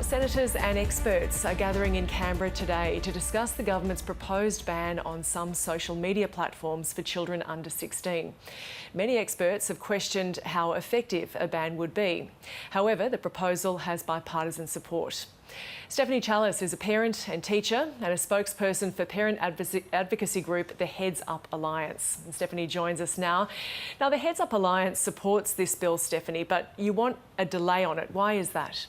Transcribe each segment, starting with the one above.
Senators and experts are gathering in Canberra today to discuss the government's proposed ban on some social media platforms for children under 16. Many experts have questioned how effective a ban would be. However, the proposal has bipartisan support. Stephanie Challis is a parent and teacher and a spokesperson for parent advocacy group The Heads Up Alliance. And Stephanie joins us now. Now, the Heads Up Alliance supports this bill, Stephanie, but you want a delay on it. Why is that?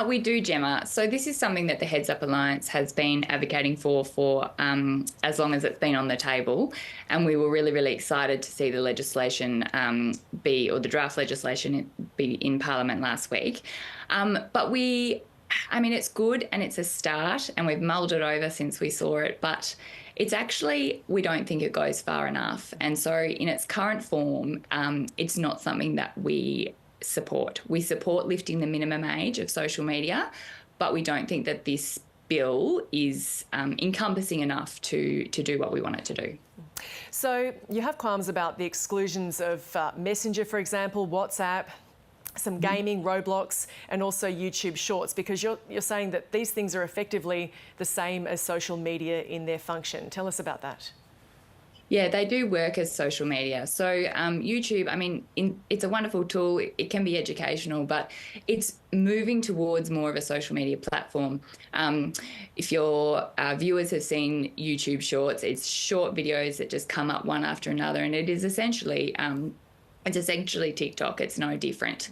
We do, Gemma. So this is something that the Heads Up Alliance has been advocating for as long as it's been on the table. And we were really excited to see the legislation the draft legislation be in Parliament last week. But it's good and it's a start, and we've mulled it over since we saw it, but it's actually, we don't think it goes far enough. And so in its current form, it's not something that we support. We support lifting the minimum age of social media, but we don't think that this bill is encompassing enough to do what we want it to do. So you have qualms about the exclusions of Messenger, for example, WhatsApp, some gaming, Roblox, and also YouTube Shorts, because you're saying that these things are effectively the same as social media in their function. Tell us about that. Yeah, they do work as social media. So YouTube, it's a wonderful tool. It can be educational, but it's moving towards more of a social media platform. If your viewers have seen YouTube Shorts, it's short videos that just come up one after another, and it is essentially TikTok. It's no different.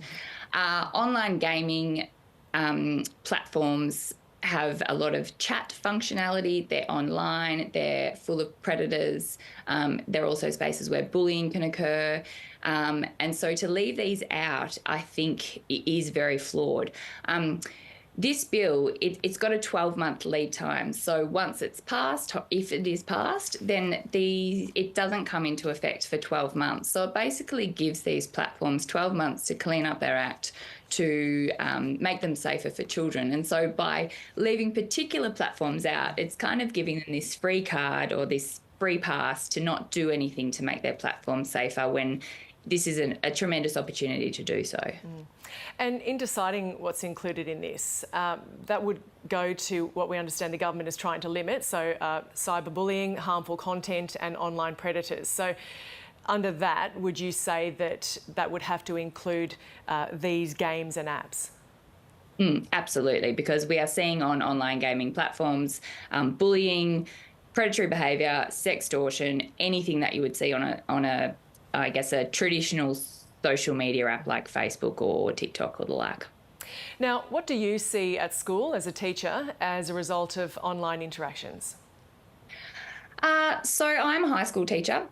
Online gaming platforms have a lot of chat functionality. They're online, they're full of predators. There are also spaces where bullying can occur. And so to leave these out, I think it is very flawed. This bill, it's got a 12-month lead time. So once it's passed, if it is passed, then it doesn't come into effect for 12 months. So it basically gives these platforms 12 months to clean up their act, to make them safer for children. And so by leaving particular platforms out, it's kind of giving them this free card or this free pass to not do anything to make their platform safer, when this is a tremendous opportunity to do so. And in deciding what's included in this, that would go to what we understand the government is trying to limit, so cyberbullying, harmful content and online predators. So under that, would you say that that would have to include these games and apps? Absolutely, because we are seeing on online gaming platforms bullying, predatory behaviour, sextortion, anything that you would see on a traditional social media app like Facebook or TikTok or the like. Now, what do you see at school as a teacher as a result of online interactions? So I'm a high school teacher.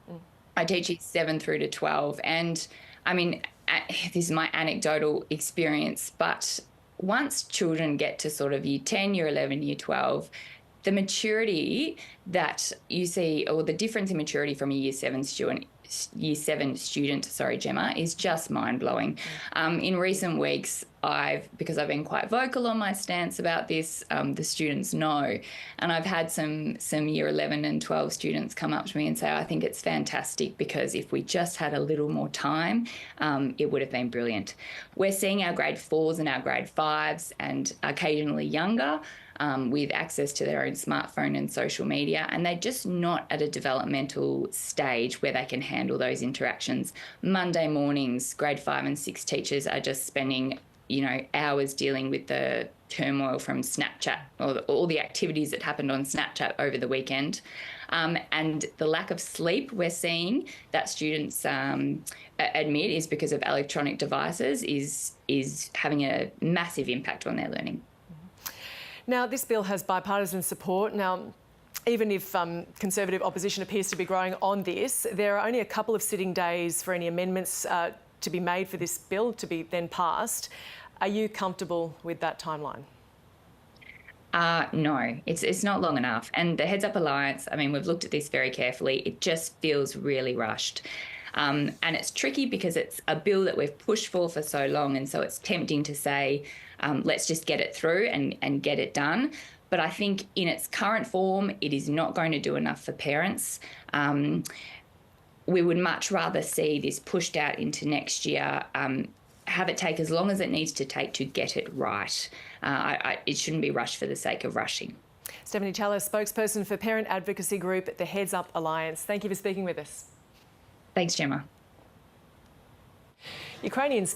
I teach years 7 through to 12. And this is my anecdotal experience, but once children get to sort of year 10, year 11, year 12, the maturity that you see, or the difference in maturity from a year 7 student, Gemma, is just mind-blowing. In recent weeks, because I've been quite vocal on my stance about this, the students know, and I've had some year 11 and 12 students come up to me and say, I think it's fantastic, because if we just had a little more time, it would have been brilliant. We're seeing our grade 4s and our grade 5s, and occasionally younger, with access to their own smartphone and social media, and they're just not at a developmental stage where they can handle those interactions. Monday mornings, grade 5 and 6 teachers are just spending hours dealing with the turmoil from Snapchat, or all the activities that happened on Snapchat over the weekend. And the lack of sleep we're seeing that students admit is because of electronic devices is having a massive impact on their learning. Now, this bill has bipartisan support. Now, even if Conservative opposition appears to be growing on this, there are only a couple of sitting days for any amendments to be made for this bill to be then passed. Are you comfortable with that timeline? No, it's not long enough. And the Heads Up Alliance, we've looked at this very carefully. It just feels really rushed. And it's tricky because it's a bill that we've pushed for so long, and so it's tempting to say, let's just get it through and get it done. But I think in its current form, it is not going to do enough for parents. We would much rather see this pushed out into next year have it take as long as it needs to take to get it right. It shouldn't be rushed for the sake of rushing. Stephanie Challis, spokesperson for parent advocacy group the Heads Up Alliance. Thank you for speaking with us. Thanks, Gemma. Ukrainian